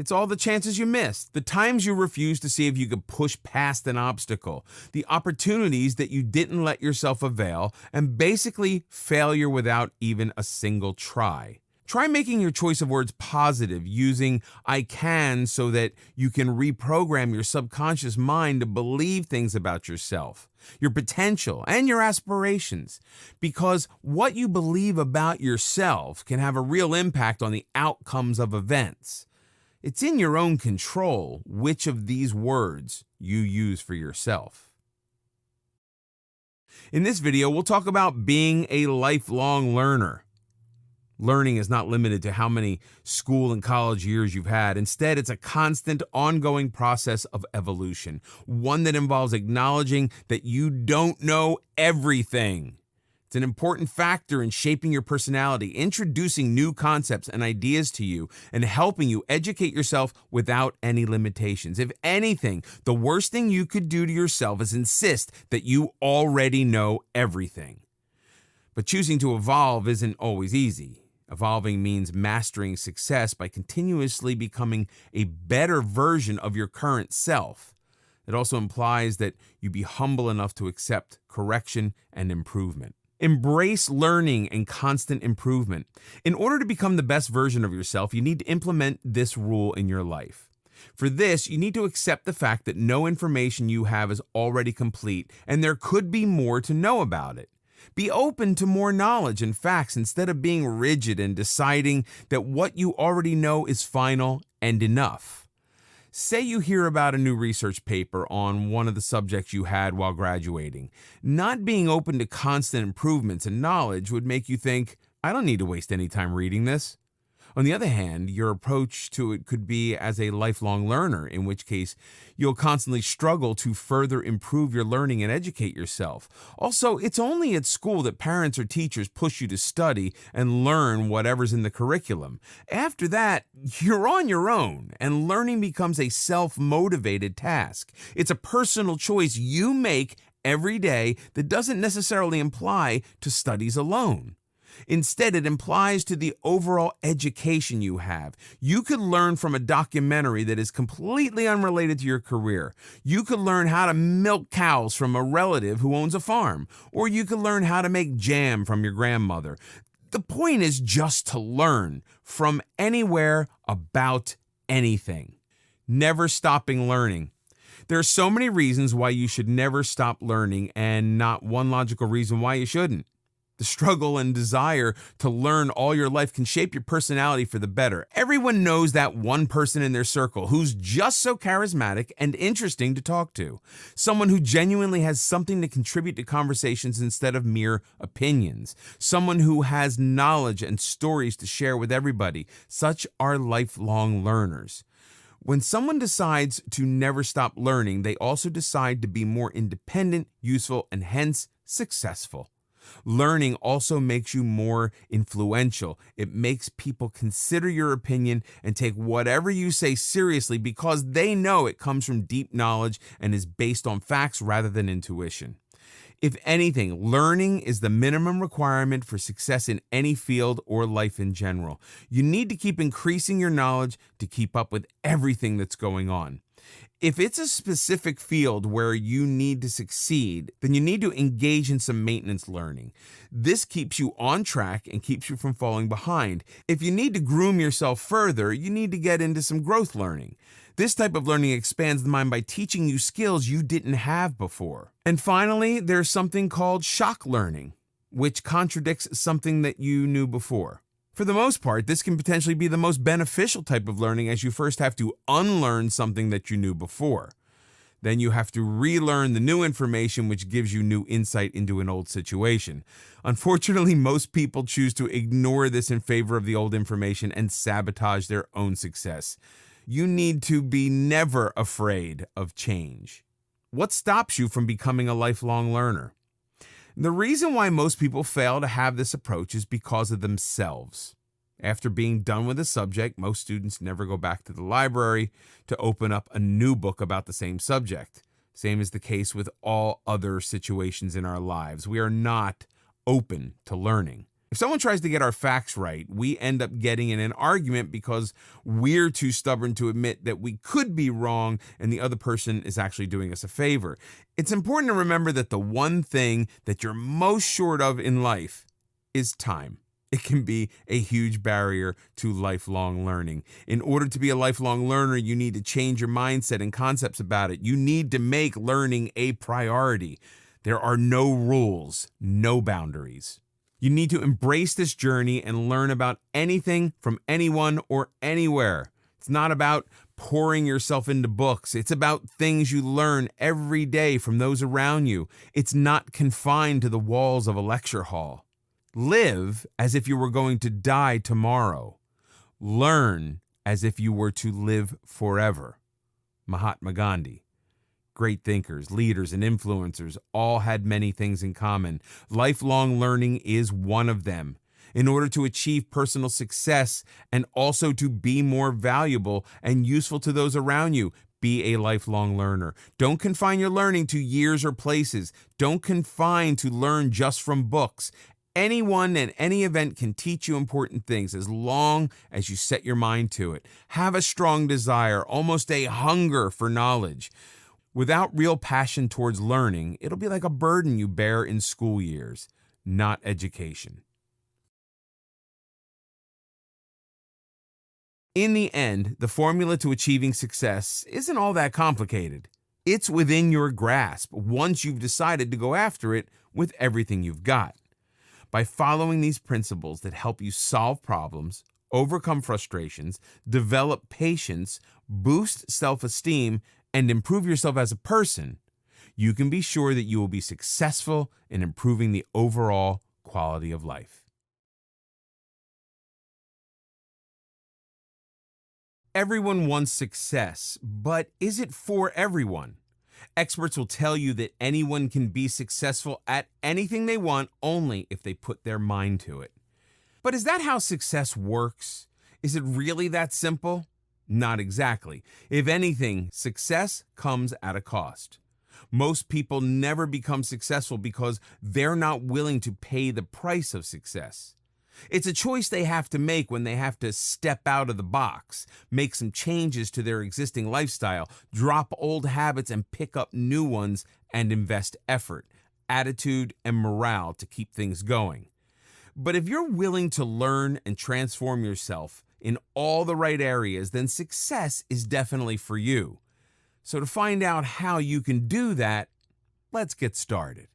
Speaker 1: It's all the chances you missed, the times you refused to see if you could push past an obstacle, the opportunities that you didn't let yourself avail, and basically failure without even a single try. Try making your choice of words positive, using I can so that you can reprogram your subconscious mind to believe things about yourself, your potential, and your aspirations. Because what you believe about yourself can have a real impact on the outcomes of events. It's in your own control which of these words you use for yourself. In this video, we'll talk about being a lifelong learner. Learning is not limited to how many school and college years you've had. Instead, it's a constant, ongoing process of evolution, one that involves acknowledging that you don't know everything. It's an important factor in shaping your personality, introducing new concepts and ideas to you, and helping you educate yourself without any limitations. If anything, the worst thing you could do to yourself is insist that you already know everything. But choosing to evolve isn't always easy. Evolving means mastering success by continuously becoming a better version of your current self. It also implies that you be humble enough to accept correction and improvement. Embrace learning and constant improvement. In order to become the best version of yourself, you need to implement this rule in your life. For this, you need to accept the fact that no information you have is already complete, and there could be more to know about it. Be open to more knowledge and facts instead of being rigid and deciding that what you already know is final and enough. Say you hear about a new research paper on one of the subjects you had while graduating. Not being open to constant improvements and knowledge would make you think, I don't need to waste any time reading this. On the other hand, your approach to it could be as a lifelong learner, in which case you'll constantly struggle to further improve your learning and educate yourself. Also, it's only at school that parents or teachers push you to study and learn whatever's in the curriculum. After that, you're on your own, and learning becomes a self-motivated task. It's a personal choice you make every day that doesn't necessarily imply to studies alone. Instead, it implies to the overall education you have. You could learn from a documentary that is completely unrelated to your career. You could learn how to milk cows from a relative who owns a farm, or you could learn how to make jam from your grandmother. The point is just to learn from anywhere about anything. Never stopping learning. There are so many reasons why you should never stop learning, and not one logical reason why you shouldn't. The struggle and desire to learn all your life can shape your personality for the better. Everyone knows that one person in their circle who's just so charismatic and interesting to talk to. Someone who genuinely has something to contribute to conversations instead of mere opinions. Someone who has knowledge and stories to share with everybody. Such are lifelong learners. When someone decides to never stop learning, they also decide to be more independent, useful, and hence successful. Learning also makes you more influential. It makes people consider your opinion and take whatever you say seriously because they know it comes from deep knowledge and is based on facts rather than intuition. If anything, learning is the minimum requirement for success in any field or life in general. You need to keep increasing your knowledge to keep up with everything that's going on. If it's a specific field where you need to succeed, then you need to engage in some maintenance learning. This keeps you on track and keeps you from falling behind. If you need to groom yourself further, you need to get into some growth learning. This type of learning expands the mind by teaching you skills you didn't have before. And finally, there's something called shock learning, which contradicts something that you knew before. For the most part, this can potentially be the most beneficial type of learning, as you first have to unlearn something that you knew before. Then you have to relearn the new information, which gives you new insight into an old situation. Unfortunately, most people choose to ignore this in favor of the old information and sabotage their own success. You need to be never afraid of change. What stops you from becoming a lifelong learner? The reason why most people fail to have this approach is because of themselves. After being done with a subject, most students never go back to the library to open up a new book about the same subject. Same is the case with all other situations in our lives. We are not open to learning. If someone tries to get our facts right, we end up getting in an argument because we're too stubborn to admit that we could be wrong and the other person is actually doing us a favor. It's important to remember that the one thing that you're most short of in life is time. It can be a huge barrier to lifelong learning. In order to be a lifelong learner, you need to change your mindset and concepts about it. You need to make learning a priority. There are no rules, no boundaries. You need to embrace this journey and learn about anything from anyone or anywhere. It's not about pouring yourself into books. It's about things you learn every day from those around you. It's not confined to the walls of a lecture hall. Live as if you were going to die tomorrow. Learn as if you were to live forever. Mahatma Gandhi. Great thinkers, leaders, and influencers all had many things in common. Lifelong learning is one of them. In order to achieve personal success and also to be more valuable and useful to those around you, be a lifelong learner. Don't confine your learning to years or places. Don't confine to learn just from books. Anyone and any event can teach you important things as long as you set your mind to it. Have a strong desire, almost a hunger for knowledge. Without real passion towards learning, it'll be like a burden you bear in school years, not education. In the end, the formula to achieving success isn't all that complicated. It's within your grasp once you've decided to go after it with everything you've got. By following these principles that help you solve problems, overcome frustrations, develop patience, boost self-esteem, and improve yourself as a person, you can be sure that you will be successful in improving the overall quality of life. Everyone wants success, but is it for everyone? Experts will tell you that anyone can be successful at anything they want only if they put their mind to it. But is that how success works? Is it really that simple? Not exactly. If anything, success comes at a cost. Most people never become successful because they're not willing to pay the price of success. It's a choice they have to make when they have to step out of the box, make some changes to their existing lifestyle, drop old habits and pick up new ones, and invest effort, attitude, and morale to keep things going. But if you're willing to learn and transform yourself in all the right areas, then success is definitely for you. So to find out how you can do that, let's get started.